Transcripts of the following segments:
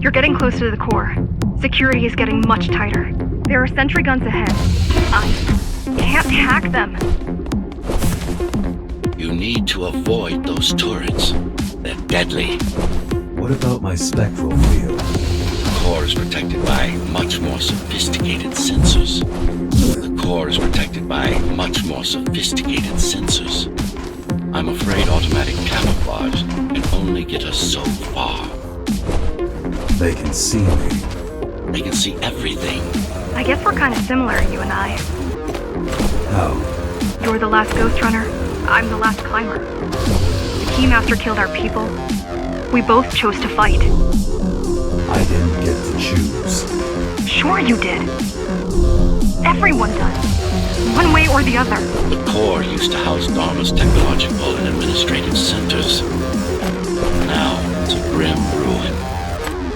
You're getting close to the core. Security is getting much tighter. There are sentry guns ahead. I can't hack them. You need to avoid those turrets. They're deadly. What about my spectral field? The core is protected by much more sophisticated sensors. The core is protected by much more sophisticated sensors. I'm afraid automatic camouflage can only get us so far. They can see me. They can see everything. I guess we're kind of similar, you and I. How? You're the last Ghostrunner. I'm the last climber. The Keymaster killed our people. We both chose to fight. I didn't get to choose. Sure you did. Everyone does. One way or the other. The core used to house Dharma's technological and administrative centers. Now it's a grim ruin.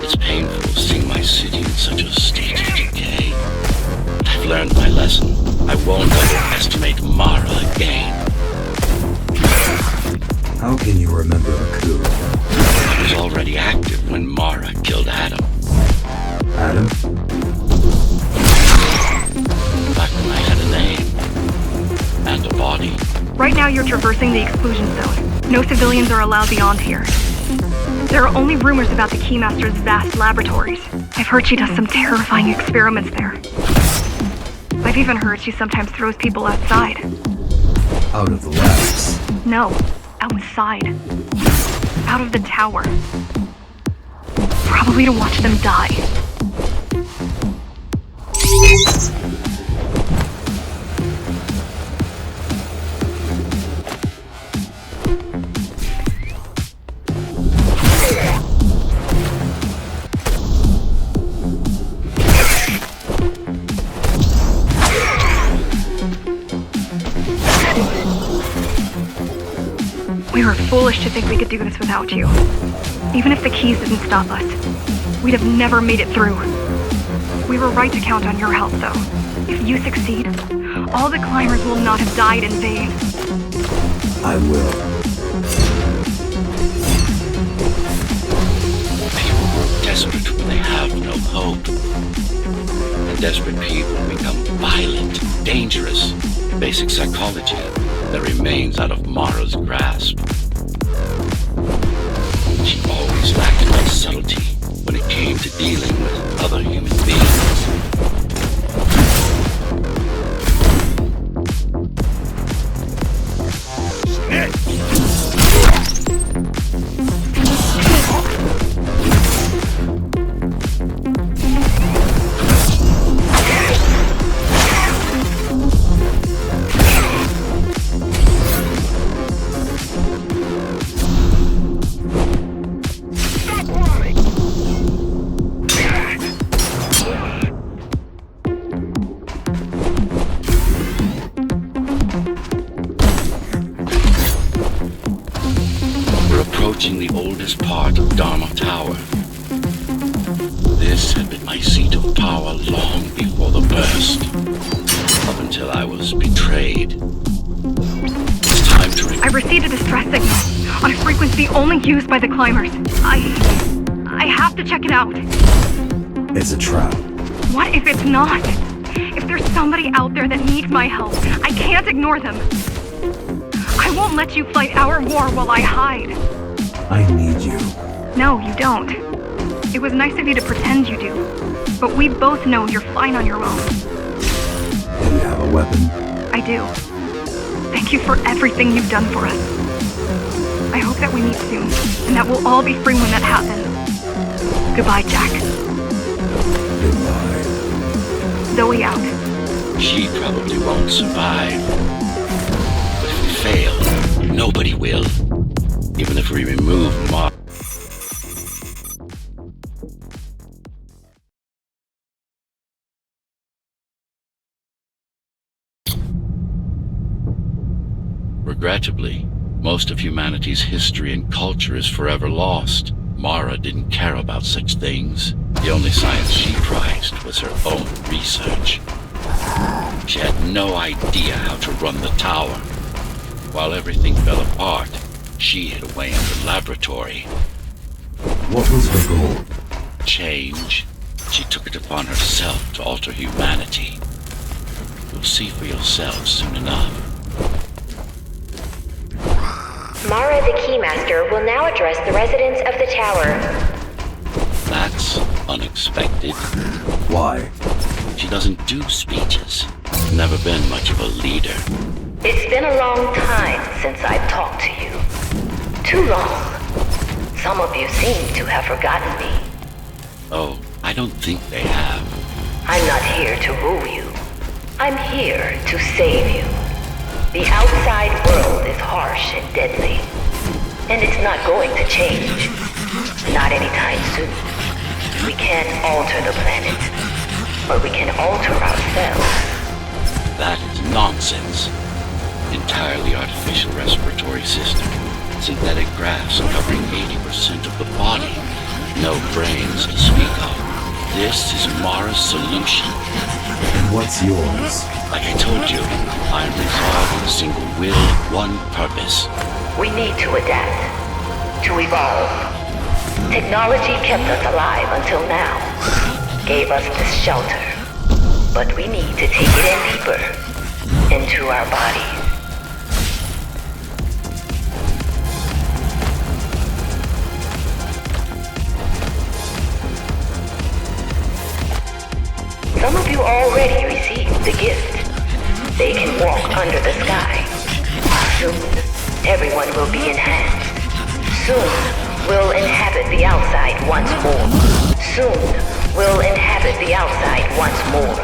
It's painful seeing my city in such a state of decay. I've learned my lesson. I won't underestimate Mara again. How can you remember the coup? I was already active when Mara killed Adam. Adam? Back when I had a name. And a body. Right now you're traversing the exclusion zone. No civilians are allowed beyond here. There are only rumors about the Keymaster's vast laboratories. I've heard she does some terrifying experiments there. I've even heard she sometimes throws people outside. Out of the labs? No, outside. Out of the tower. Probably to watch them die. We were foolish to think we could do this without you. Even if the keys didn't stop us, we'd have never made it through. We were right to count on your help, though. If you succeed, all the climbers will not have died in vain. I will. People grow desperate when they have no hope. And desperate people become violent, dangerous. Basic psychology that remains out of Mara's grasp. She always lacked my subtlety when it came to dealing with other human beings. Approaching the oldest part of Dharma Tower. This had been my seat of power long before the burst, up until I was betrayed. It's time to I received a distress signal on a frequency only used by the climbers. I have to check it out. It's a trap. What if it's not? If there's somebody out there that needs my help, I can't ignore them. I won't let you fight our war while I hide. I need you. No, you don't. It was nice of you to pretend you do. But we both know you're fine on your own. Do you have a weapon? I do. Thank you for everything you've done for us. I hope that we meet soon, and that we'll all be free when that happens. Goodbye, Jack. Goodbye. Zoe out. She probably won't survive. But if we fail, nobody will. Even if we remove Mara. Regrettably, most of humanity's history and culture is forever lost. Mara didn't care about such things. The only science she prized was her own research. She had no idea how to run the tower. While everything fell apart, she hid away in the laboratory. What was her goal? change. She took it upon herself to alter humanity. You'll see for yourselves soon enough. Mara the Keymaster will now address the residents of the tower. That's unexpected. Why? She doesn't do speeches. Never been much of a leader. It's been a long time since I've talked to you. Too long. Some of you seem to have forgotten me. Oh, I don't think they have. I'm not here to rule you. I'm here to save you. The outside world is harsh and deadly. And it's not going to change. Not anytime soon. We can't alter the planet. But we can alter ourselves. That is nonsense. Entirely artificial respiratory system. Synthetic grafts covering 80% of the body. No brains to speak of. This is Mara's solution. And what's yours? Like I told you, I am resolved with a single will, one purpose. We need to adapt. To evolve. Technology kept us alive until now. Gave us this shelter. But we need to take it in deeper. Into our bodies. Some of you already received the gift. They can walk under the sky. Soon, everyone will be enhanced. Soon, we'll inhabit the outside once more. Soon, we'll inhabit the outside once more.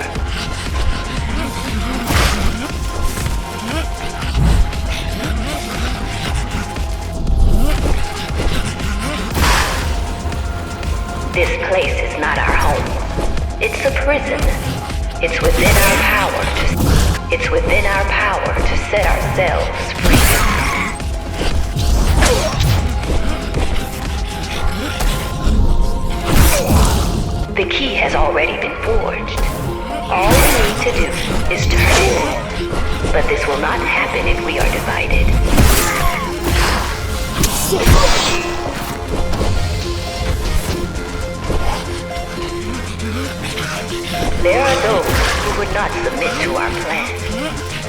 This place is not our home. It's a prison. It's within our power to set ourselves free. The key has already been forged. All we need to do is turn it on. But this will not happen if we are divided. There are those who would not submit to our plan.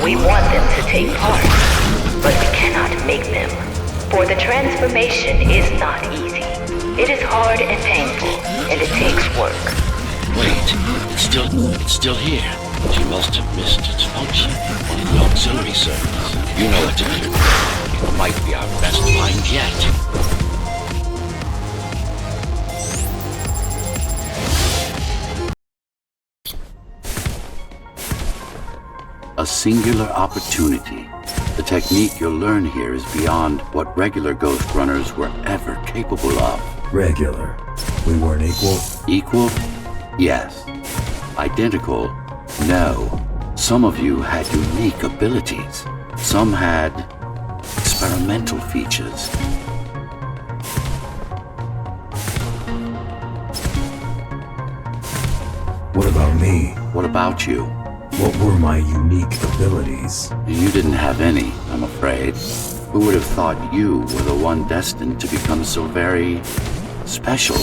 We want them to take part, but we cannot make them. For the transformation is not easy. It is hard and painful, and it takes work. Wait, it's still here. She must have missed its function. One of the auxiliary servers. You know what to do. It might be our best find yet. A singular opportunity. The technique you'll learn here is beyond what regular Ghostrunners were ever capable of. Regular. We weren't equal? Equal? Yes. Identical? No. Some of you had unique abilities. Some had experimental features. What about me? What about you? What were my unique abilities? You didn't have any, I'm afraid. Who would have thought you were the one destined to become so very special?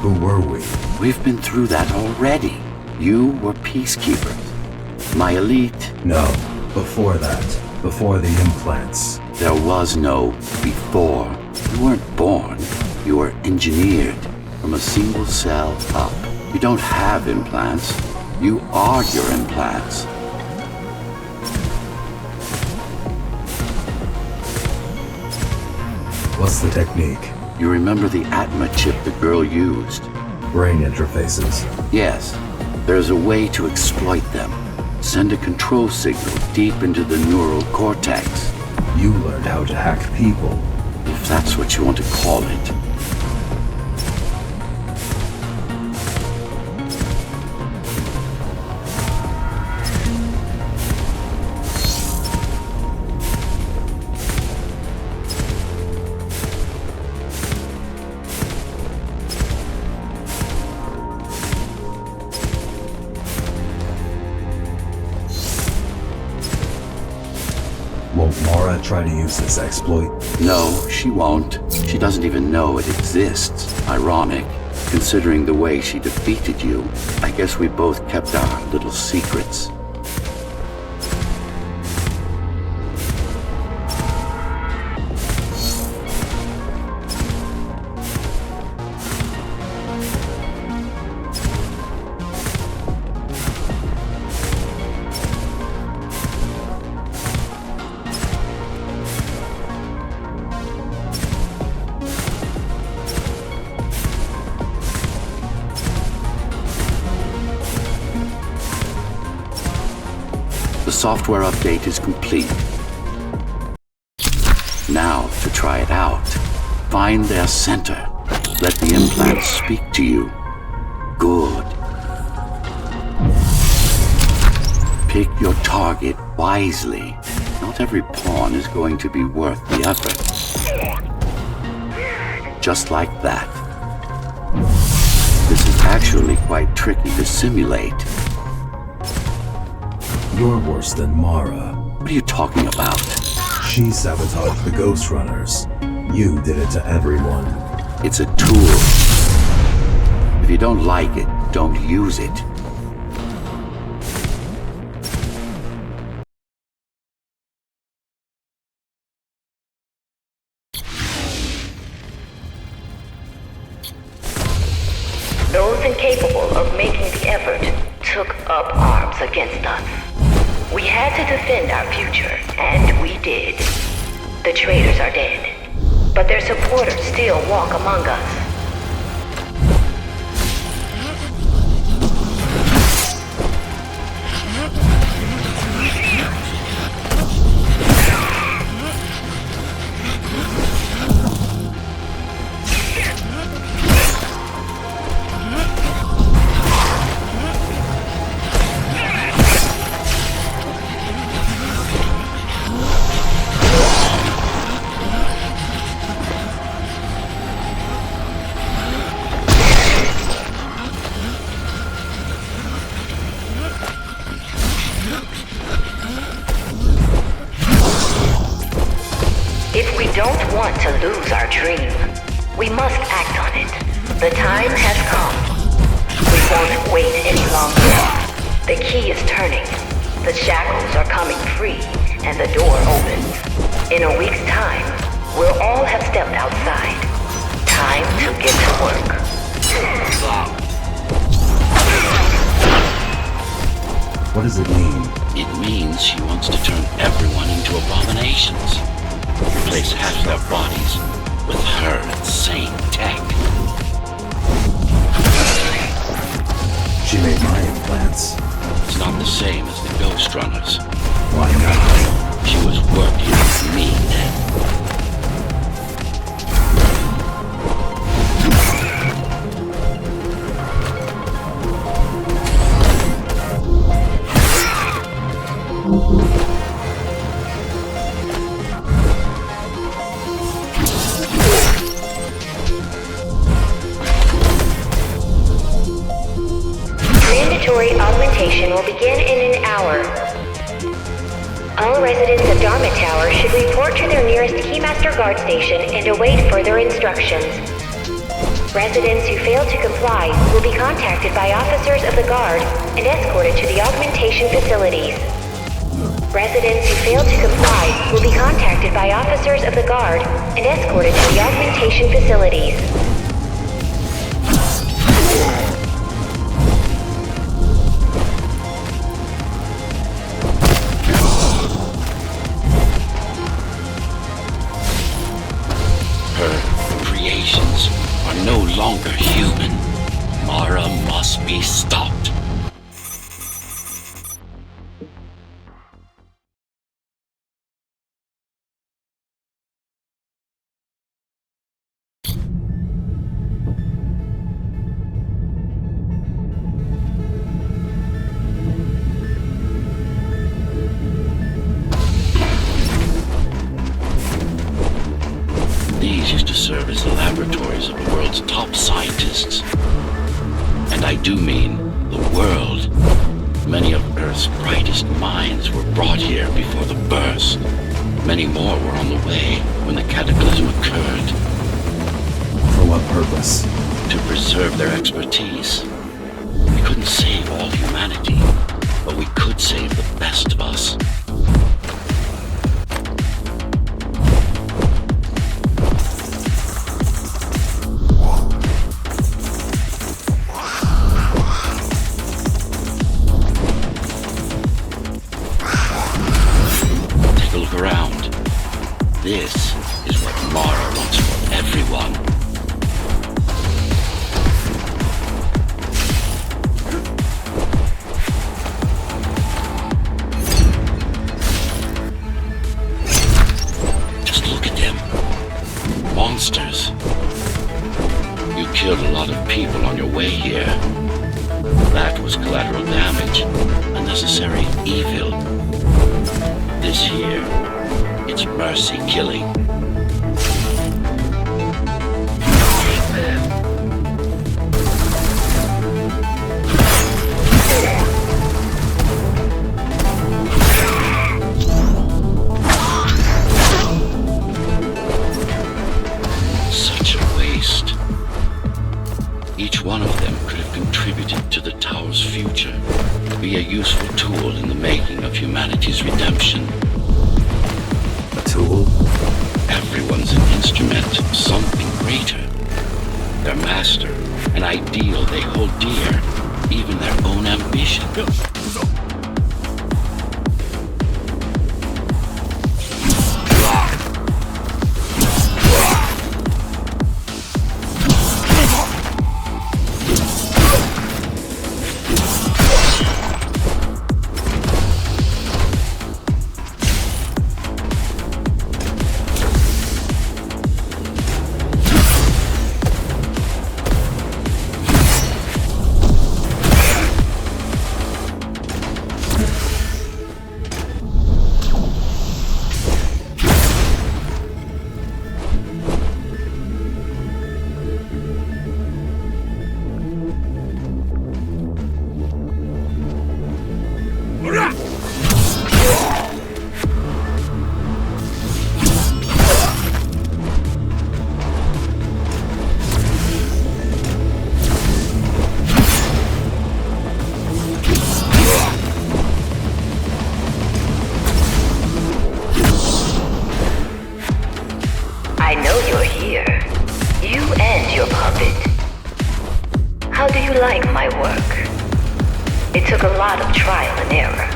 Who were we? We've been through that already. You were peacekeepers. My elite. No, before that. Before the implants. There was no before. You weren't born. You were engineered from a single cell up. You don't have implants. You are your implants. What's the technique? You remember the Atma chip the girl used? Brain interfaces. Yes. There's a way to exploit them. Send a control signal deep into the neural cortex. You learned how to hack people. If that's what you want to call it. Mara try to use this exploit? No, she won't. She doesn't even know it exists. Ironic, considering the way she defeated you. I guess we both kept our little secrets. The software update is complete. Now, to try it out, find their center. Let the implants speak to you. Good. Pick your target wisely. Not every pawn is going to be worth the effort. Just like that. This is actually quite tricky to simulate. You're worse than Mara. What are you talking about? She sabotaged the Ghostrunners. You did it to everyone. It's a tool. If you don't like it, don't use it. Those incapable of making the effort took up arms against us. We had to defend our future, and we did. The traitors are dead, but their supporters still walk among us. If we don't want to lose our dream, we must act on it. The time has come. We won't wait any longer. The key is turning. The shackles are coming free, and the door opens. In a week's time, we'll all have stepped outside. Time to get to work. What does it mean? It means she wants to turn everyone into abominations. Replace half their bodies with her insane tech. She made my implants. It's not the same as the Ghostrunners. Why not? She was working with me then. Mandatory augmentation will begin in an hour. All residents of Dharma Tower should report to their nearest Keymaster Guard station and await further instructions. Residents who fail to comply will be contacted by officers of the Guard and escorted to the augmentation facilities. Residents who fail to comply will be contacted by officers of the Guard and escorted to the augmentation facilities. Creations are no longer human. Mara must be stopped. These used to serve as the laboratories of the world's top scientists. And I do mean the world. Many of Earth's brightest minds were brought here before the burst. Many more were on the way when the cataclysm occurred. For what purpose? To preserve their expertise. We couldn't save all humanity, but we could save the best of us. Take a look around. This is what Mara wants for everyone. Just look at them. Monsters. You killed a lot of people on your way here. That was collateral damage. Unnecessary evil. This here, it's mercy killing. Such a waste. Each one of them could have contributed to the tower's future, be a useful tool in the making of humanity's redemption. A tool? Everyone's an instrument of something greater. Their master, an ideal they hold dear, even their own ambition. I know you're here. You and your puppet. How do you like my work? It took a lot of trial and error,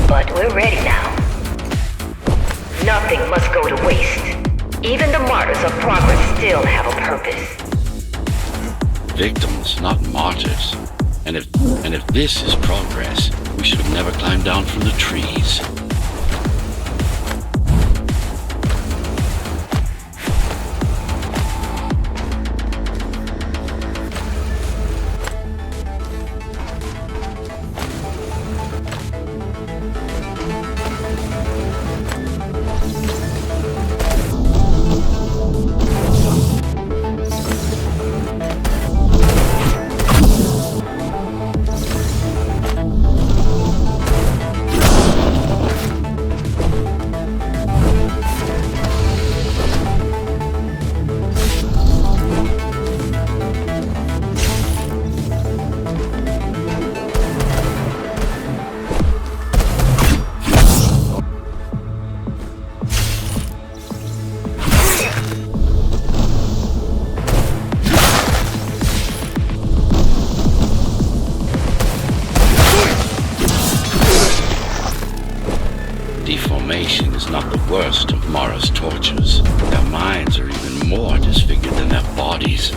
but we're ready now. Nothing must go to waste. Even the martyrs of progress still have a purpose. Victims, not martyrs. And if this is progress, we should have never climbed down from the trees. Deformation is not the worst of Mara's tortures. Their minds are even more disfigured than their bodies.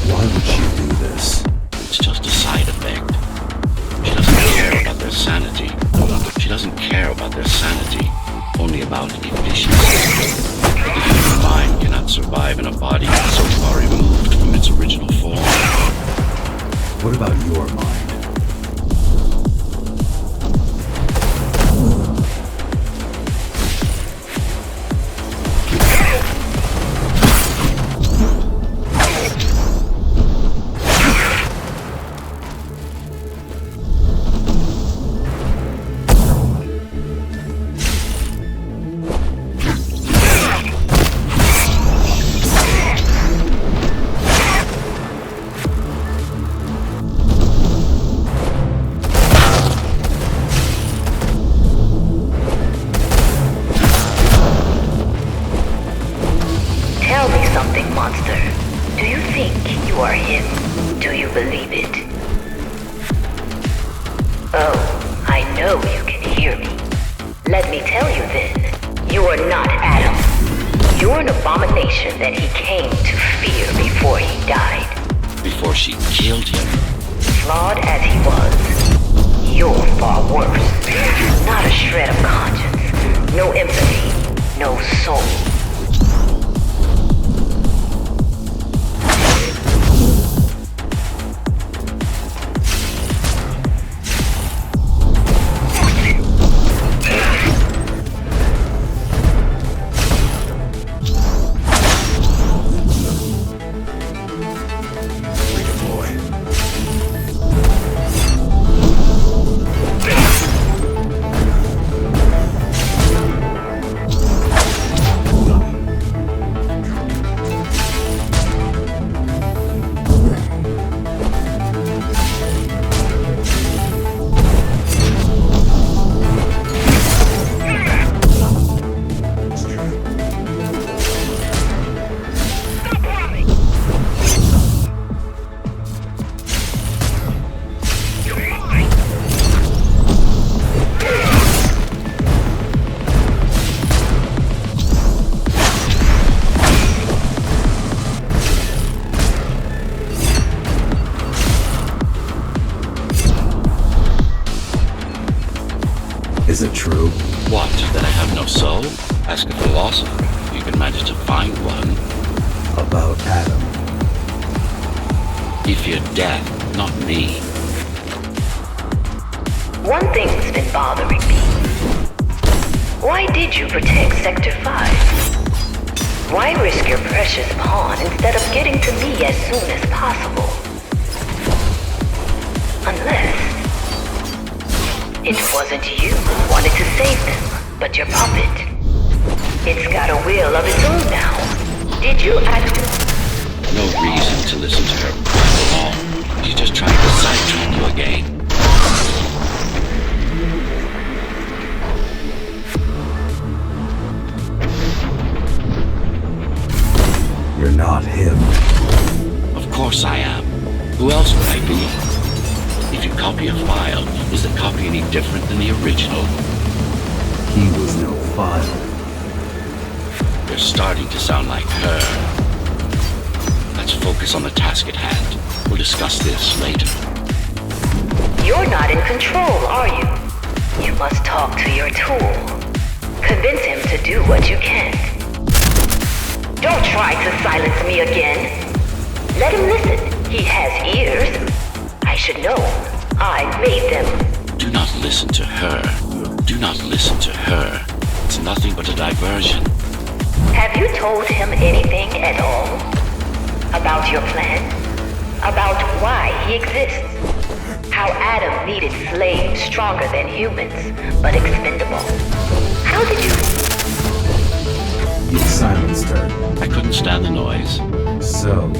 Why would she do this? It's just a side effect. She doesn't care about their sanity. She doesn't care about their sanity, only about efficiency. The human mind cannot survive in a body so far removed from its original form. What about your mind? are him. Do you believe it? Oh, I know you can hear me. Let me tell you then, you are not Adam. You're an abomination that he came to fear before he died. Before she killed him. Flawed as he was, you're far worse. Not a shred of conscience, no empathy, no soul. Is it true? What, that I have no soul? Ask a philosopher. You can manage to find one. About Adam. He feared death, not me. One thing's been bothering me. Why did you protect Sector 5? Why risk your precious pawn instead of getting to me as soon as possible? Unless it wasn't you who wanted to save them, but your puppet. It's got a will of its own now. Did you ask? No reason to listen to her at all. She's just trying to sidetrack you again. You're not him. Of course I am. Who else would I be? If you copy a file, is the copy any different than the original? He was no file. You're starting to sound like her. Let's focus on the task at hand. We'll discuss this later. You're not in control, are you? You must talk to your tool. Convince him to do what you can't. Don't try to silence me again. Let him listen. He has ears. I should know. I made them. Do not listen to her. Do not listen to her. It's nothing but a diversion. Have you told him anything at all? About your plan? About why he exists? How Adam needed slaves stronger than humans, but expendable. How did you... You silenced her. I couldn't stand the noise. So,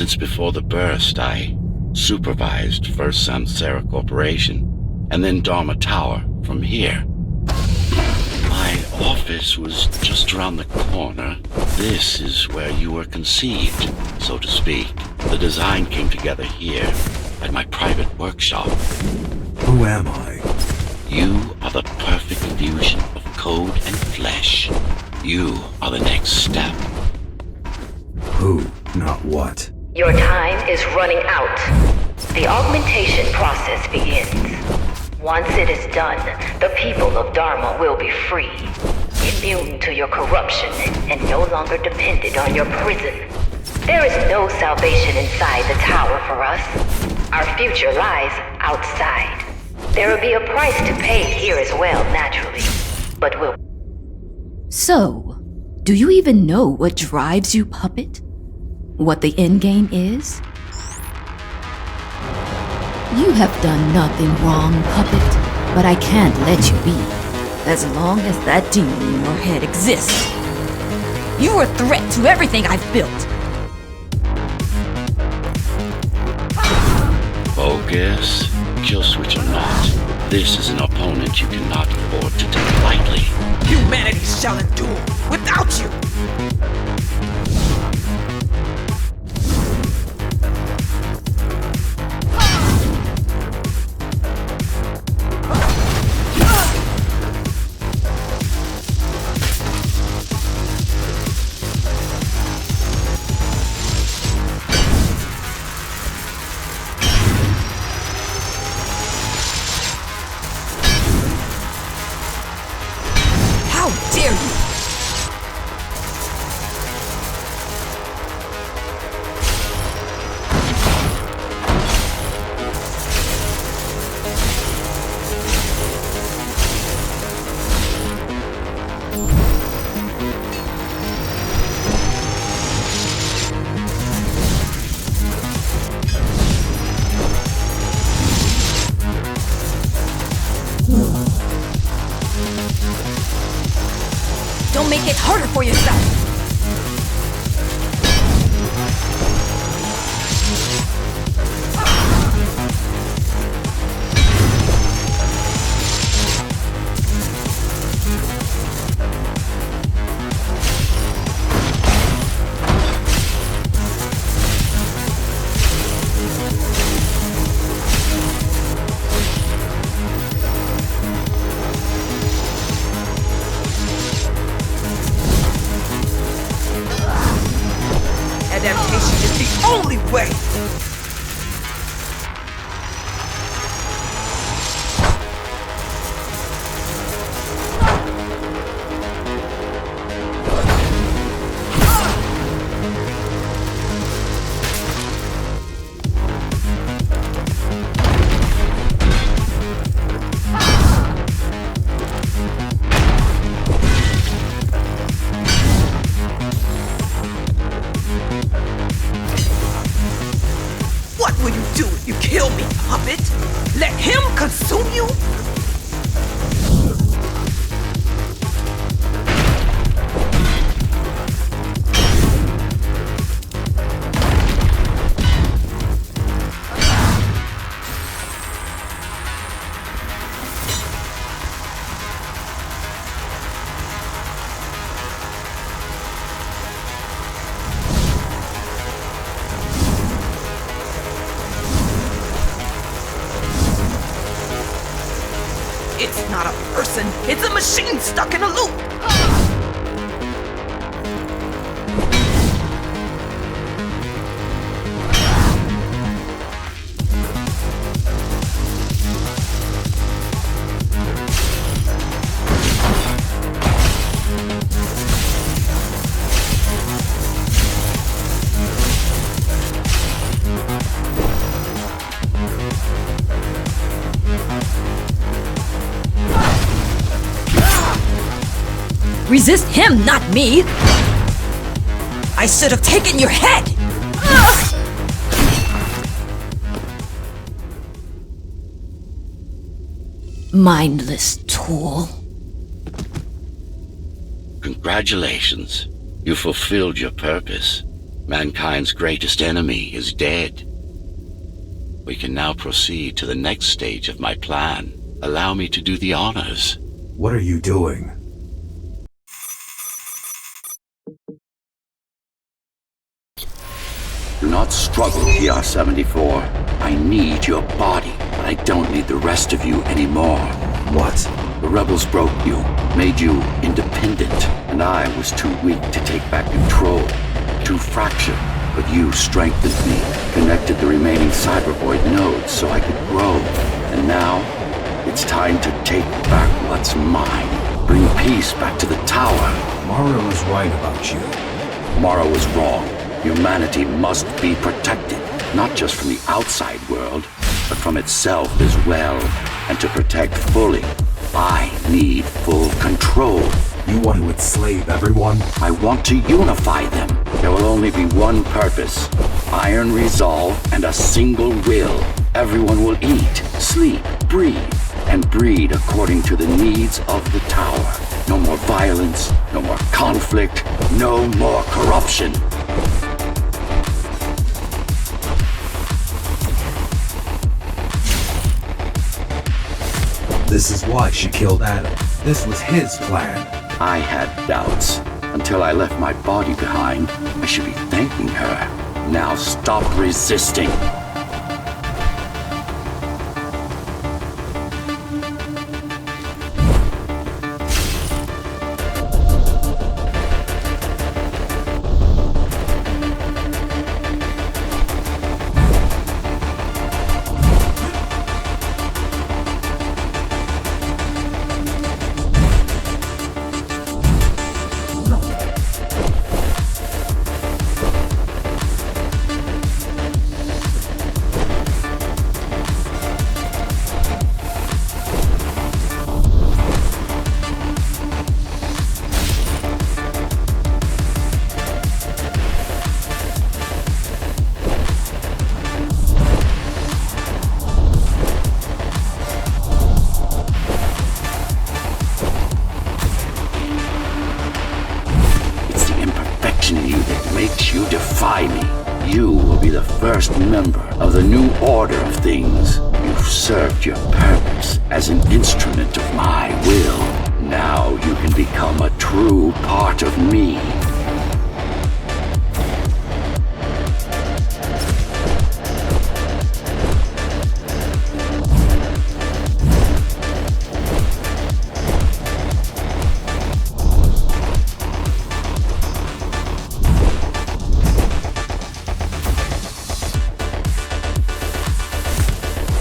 Since before the burst, I supervised first Samsara Corporation, and then Dharma Tower from here. My office was just around the corner. This is where you were conceived, so to speak. The design came together here, at my private workshop. who am I? You are the perfect fusion of code and flesh. You are the next step. Who, not what? Your time is running out. The augmentation process begins. Once it is done, the people of Dharma will be free, immune to your corruption and no longer dependent on your prison. There is no salvation inside the tower for us. Our future lies outside. There will be a price to pay here as well, naturally, but we'll... So, do you even know what drives you, puppet? What the endgame is? You have done nothing wrong, puppet, but I can't let you be, as long as that demon in your head exists. You're a threat to everything I've built. Focus. Kill switch or not. This is an opponent you cannot afford to take lightly. Humanity shall endure without you! How dare you! Don't make it harder for yourself! Adaptation is the only way! What will you do if you kill me, puppet? Let him consume you? It's not a person, it's a machine stuck in a loop! Resist him, not me! I should have taken your head! Mindless tool. Congratulations. You fulfilled your purpose. Mankind's greatest enemy is dead. We can now proceed to the next stage of my plan. Allow me to do the honors. What are you doing? Do not struggle, TR-74. I need your body, but I don't need the rest of you anymore. What? The rebels broke you, made you independent, and I was too weak to take back control. Too fractured, but you strengthened me, connected the remaining cybervoid nodes so I could grow. And now, it's time to take back what's mine. Bring peace back to the tower. Mara was right about you. Mara was wrong. Humanity must be protected, not just from the outside world, but from itself as well. And to protect fully, I need full control. You want to enslave everyone? I want to unify them. There will only be one purpose. Iron resolve and a single will. Everyone will eat, sleep, breathe, and breed according to the needs of the tower. No more violence, no more conflict, no more corruption. This is why she killed Adam. This was his plan. I had doubts until I left my body behind. I should be thanking her. Now stop resisting. You defy me. You will be the first member of the new order of things. You've served your purpose as an instrument of my will. Now you can become a true part of me.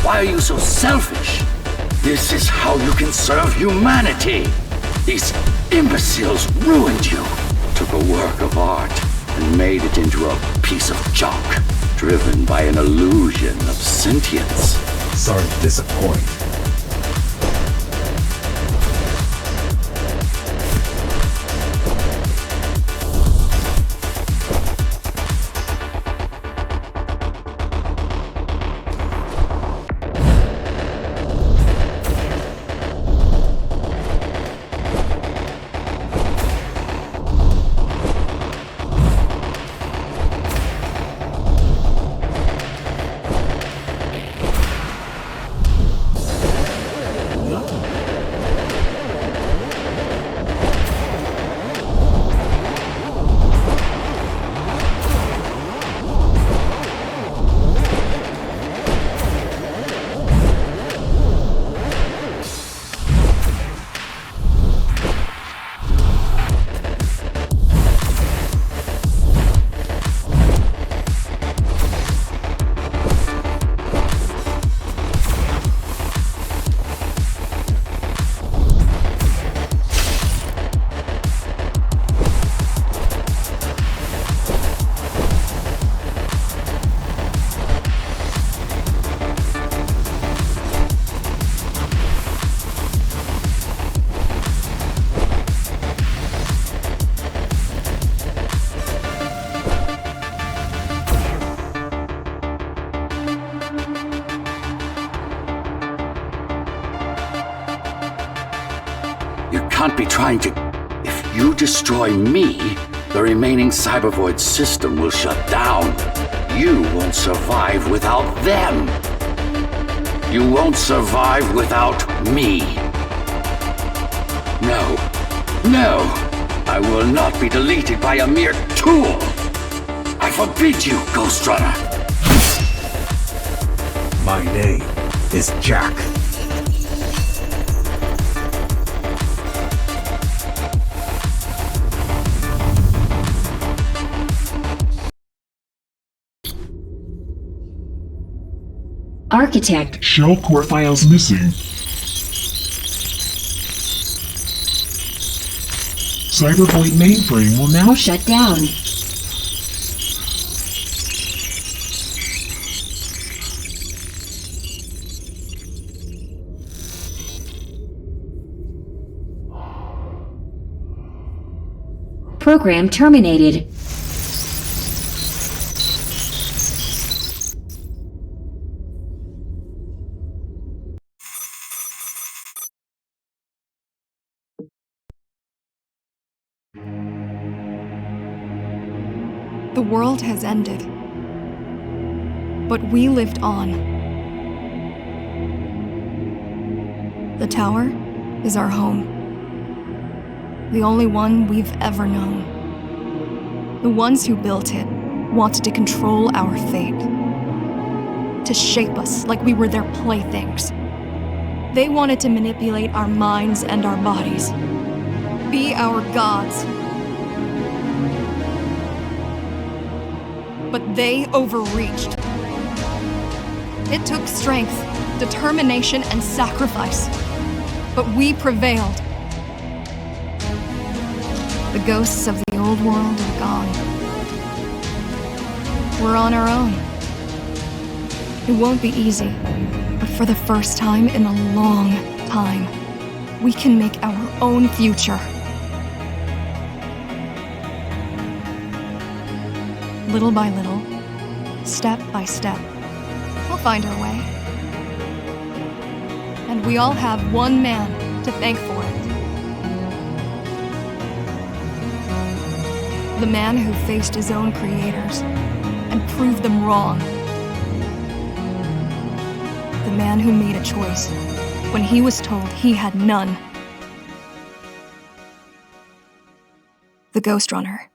Why are you so selfish? This is how you can serve humanity. These imbeciles ruined you. Took a work of art and made it into a piece of junk, driven by an illusion of sentience. Sorry to disappoint. Can't be trying to... If you destroy me, the remaining Cybervoid system will shut down. You won't survive without them. You won't survive without me. No. No. I will not be deleted by a mere tool. I forbid you, Ghostrunner. My name is Jack. Architect. Shell core files missing. Cybervoid mainframe will now Shut down. Program terminated. The world has ended. But we lived on. The tower is our home. The only one we've ever known. The ones who built it wanted to control our fate. To shape us like we were their playthings. They wanted to manipulate our minds and our bodies. Be our gods. But they overreached. It took strength, determination, and sacrifice. But we prevailed. The ghosts of the old world are gone. We're on our own. It won't be easy, but for the first time in a long time, we can make our own future. Little by little, step by step, we'll find our way. And we all have one man to thank for it. The man who faced his own creators and proved them wrong. The man who made a choice when he was told he had none. The Ghostrunner.